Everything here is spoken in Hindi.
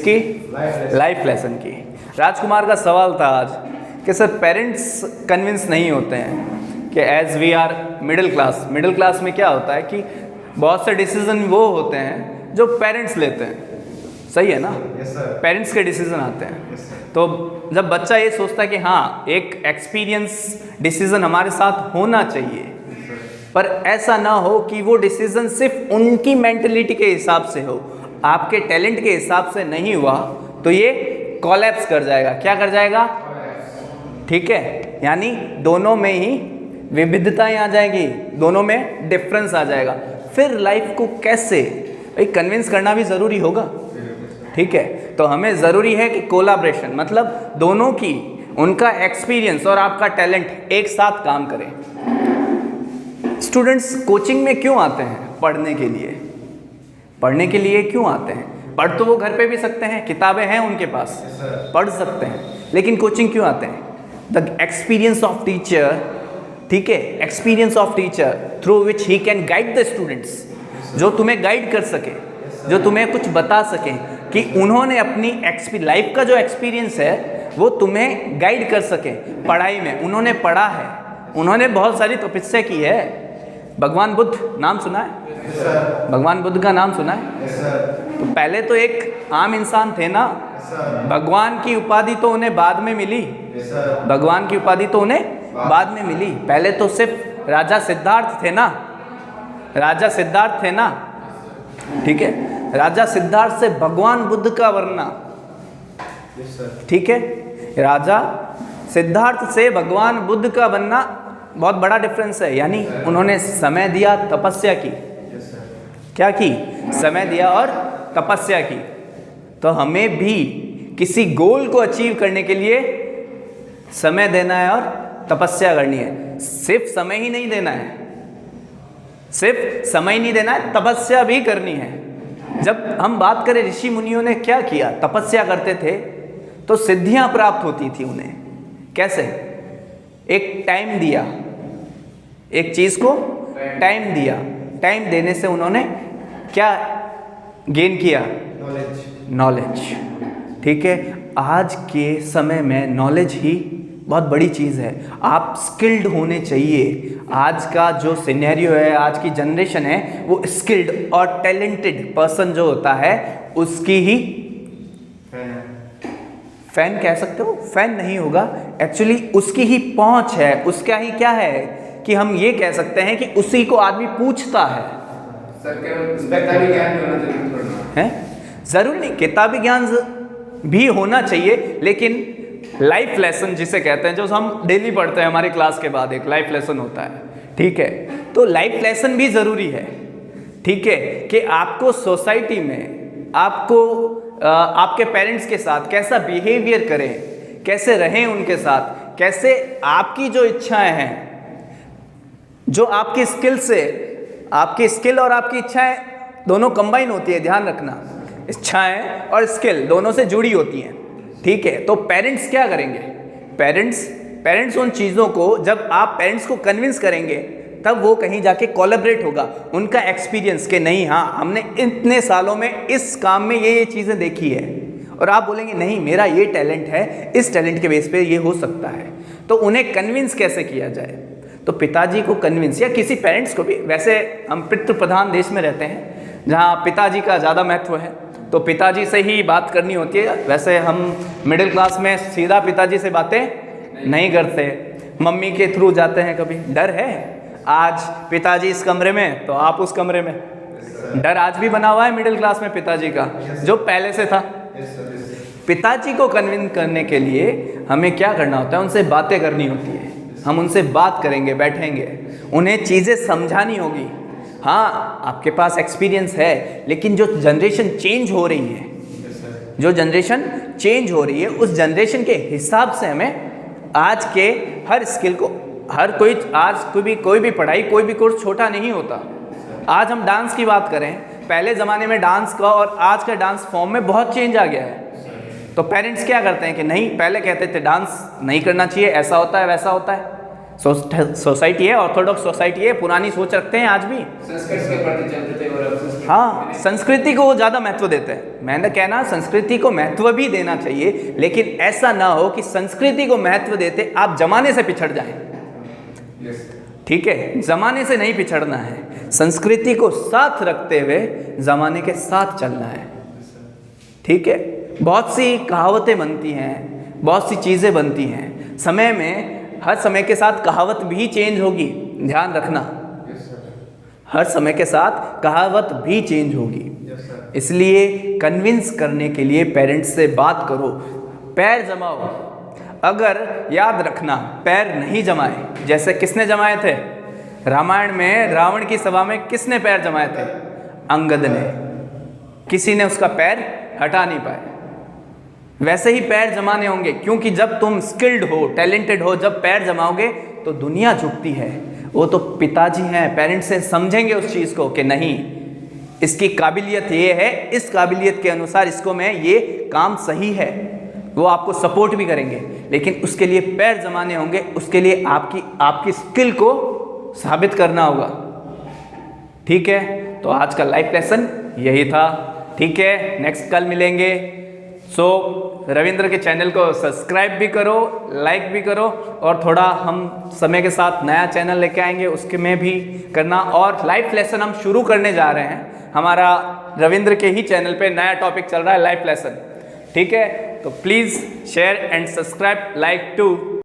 किसकी? लाइफ लेसन की। राजकुमार का सवाल था आज कि सर पेरेंट्स कन्विंस नहीं होते हैं कि as we are middle class में क्या होता है कि बहुत से डिसीजन वो होते हैं जो पेरेंट्स लेते हैं, सही है ना? पेरेंट्स के डिसीजन आते हैं। तो जब बच्चा ये सोचता है कि हाँ एक एक्सपीरियंस डिसीजन हमारे साथ होना चाहिए, पर ऐसा ना हो कि वो डिसीजन सिर्फ उनकी मेंटलिटी के हिसाब से हो, आपके टैलेंट के हिसाब से नहीं हुआ, तो ये कोलैप्स कर जाएगा। क्या कर जाएगा? ठीक है, यानी दोनों में ही विविधताएं आ जाएगी, दोनों में डिफरेंस आ जाएगा। फिर लाइफ को कैसे कन्विंस करना भी ज़रूरी होगा, ठीक है? तो हमें ज़रूरी है कि कोलैबोरेशन, मतलब दोनों की, उनका एक्सपीरियंस और आपका टैलेंट एक साथ काम करें। स्टूडेंट्स कोचिंग में क्यों आते हैं? पढ़ने के लिए। पढ़ने के लिए क्यों आते हैं? पढ़ तो वो घर पे भी सकते हैं, किताबें हैं उनके पास, पढ़ सकते हैं, लेकिन कोचिंग क्यों आते हैं? द एक्सपीरियंस ऑफ टीचर, ठीक है, experience of teacher through which he can guide the students, जो तुम्हें गाइड कर सके, जो तुम्हें कुछ बता सकें कि उन्होंने अपनी लाइफ का जो एक्सपीरियंस है वो तुम्हें गाइड कर सके। पढ़ाई में उन्होंने पढ़ा है, उन्होंने बहुत सारी तपस्या की है। भगवान बुद्ध नाम सुना है? भगवान बुद्ध का नाम सुना है? तो पहले तो एक आम इंसान थे ना, भगवान की उपाधि तो उन्हें बाद में मिली, भगवान की उपाधि तो उन्हें बाद में मिली। पहले तो सिर्फ राजा सिद्धार्थ थे ना, राजा सिद्धार्थ थे ना, ठीक है? राजा सिद्धार्थ से भगवान बुद्ध का वर्णना, ठीक है? राजा सिद्धार्थ से भगवान बुद्ध का बनना बहुत बड़ा डिफरेंस है। यानी उन्होंने समय दिया, तपस्या की। क्या की? समय दिया और तपस्या की। तो हमें भी किसी गोल को अचीव करने के लिए समय देना है और तपस्या करनी है। सिर्फ समय ही नहीं देना है, सिर्फ समय नहीं देना है, तपस्या भी करनी है। जब हम बात करें ऋषि मुनियों ने क्या किया, तपस्या करते थे तो सिद्धियां प्राप्त होती थी उन्हें। कैसे? एक टाइम दिया, एक चीज को टाइम दिया, टाइम देने से उन्होंने क्या गेन किया? नॉलेज। ठीक है, आज के समय में नॉलेज ही बहुत बड़ी चीज़ है। आप स्किल्ड होने चाहिए। आज का जो सिनेरियो है, आज की जनरेशन है, वो स्किल्ड और टैलेंटेड पर्सन जो होता है उसकी ही फैन कह सकते हो। फैन नहीं होगा, एक्चुअली उसकी ही पहुंच है, उसका ही क्या है कि हम ये कह सकते हैं कि उसी को आदमी पूछता है। सर किताबी ज्ञान भी होना चाहिए? है जरूरी नहीं, किताबी ज्ञान भी होना चाहिए, लेकिन लाइफ लेसन जिसे कहते हैं, जो हम डेली पढ़ते हैं, हमारी क्लास के बाद एक लाइफ लेसन होता है, ठीक है? तो लाइफ लेसन भी ज़रूरी है, ठीक है, कि आपको सोसाइटी में, आपको आपके पेरेंट्स के साथ कैसा बिहेवियर करें, कैसे रहें उनके साथ, कैसे आपकी जो इच्छाएं हैं, जो आपकी स्किल से, आपकी स्किल और आपकी इच्छाएं दोनों कंबाइन होती है, ध्यान रखना, इच्छाएं और स्किल दोनों से जुड़ी होती हैं, ठीक है? तो पेरेंट्स क्या करेंगे? पेरेंट्स उन चीज़ों को, जब आप पेरेंट्स को कन्विंस करेंगे तब वो कहीं जाके कोलैबोरेट होगा, उनका एक्सपीरियंस के नहीं, हाँ हमने इतने सालों में इस काम में ये चीज़ें देखी है, और आप बोलेंगे नहीं मेरा ये टैलेंट है, इस टैलेंट के बेस पे ये हो सकता है। तो उन्हें कन्विंस कैसे किया जाए? तो पिताजी को कन्विंस, या किसी पेरेंट्स को भी, वैसे हम पितृ प्रधान देश में रहते हैं जहाँ पिताजी का ज़्यादा महत्व है, तो पिताजी से ही बात करनी होती है। वैसे हम मिडिल क्लास में सीधा पिताजी से बातें नहीं करते, मम्मी के थ्रू जाते हैं। कभी डर है, आज पिताजी इस कमरे में तो आप उस कमरे में, डर आज भी बना हुआ है मिडिल क्लास में पिताजी का, जो पहले से था। पिताजी को कन्विंस करने के लिए हमें क्या करना होता है? उनसे बातें करनी होती है। हम उनसे बात करेंगे, बैठेंगे, उन्हें चीज़ें समझानी होगी। हाँ आपके पास एक्सपीरियंस है, लेकिन जो जनरेशन चेंज हो रही है, जो जनरेशन चेंज हो रही है, उस जनरेशन के हिसाब से हमें आज के हर स्किल को, हर कोई, आज कोई भी पढ़ाई, कोई भी कोर्स छोटा नहीं होता। आज हम डांस की बात करें, पहले ज़माने में डांस का और आज का डांस फॉर्म में बहुत चेंज आ गया है। तो पेरेंट्स क्या करते हैं कि नहीं, पहले कहते थे डांस नहीं करना चाहिए, ऐसा होता है वैसा होता है, सोसाइटी है, ऑर्थोडॉक्स सोसाइटी है, पुरानी सोच रखते हैं आज भी। संस्कृत के प्रति चलते थे और अब संस्कृत हाँ, संस्कृति को वो ज़्यादा महत्व देते हैं। मैंने कहना संस्कृति को महत्व भी देना चाहिए, लेकिन ऐसा ना हो कि संस्कृति को महत्व देते आप जमाने से पिछड़ जाएं। यस ठीक है, जमाने से नहीं पिछड़ना है, संस्कृति को साथ रखते हुए जमाने के साथ चलना है। ठीक है, बहुत सी कहावतें बनती हैं, बहुत सी चीज़ें बनती हैं, समय में हर समय के साथ कहावत भी चेंज होगी, ध्यान रखना। यस सर हर समय के साथ कहावत भी चेंज होगी। यस सर इसलिए कन्विंस करने के लिए पेरेंट्स से बात करो, पैर जमाओ। अगर याद रखना, पैर नहीं जमाए, जैसे किसने जमाए थे रामायण में, रावण की सभा में किसने पैर जमाए थे? अंगद ने। किसी ने उसका पैर हटा नहीं पाए। वैसे ही पैर जमाने होंगे, क्योंकि जब तुम स्किल्ड हो, टैलेंटेड हो, जब पैर जमाओगे तो दुनिया झुकती है। वो तो पिताजी हैं, पेरेंट्स से समझेंगे उस चीज़ को कि नहीं, इसकी काबिलियत ये है, इस काबिलियत के अनुसार इसको मैं ये काम सही है, वो आपको सपोर्ट भी करेंगे। लेकिन उसके लिए पैर जमाने होंगे, उसके लिए आपकी स्किल को साबित करना होगा। ठीक है, तो आज का लाइफ लेसन यही था। ठीक है, नेक्स्ट कल मिलेंगे। सो रविंद्र के चैनल को सब्सक्राइब भी करो, लाइक भी करो, और थोड़ा हम समय के साथ नया चैनल लेके आएंगे, उसके में भी करना। और लाइफ लेसन हम शुरू करने जा रहे हैं, हमारा रविंद्र के ही चैनल पे नया टॉपिक चल रहा है, लाइफ लेसन। ठीक है, तो please share and subscribe, like to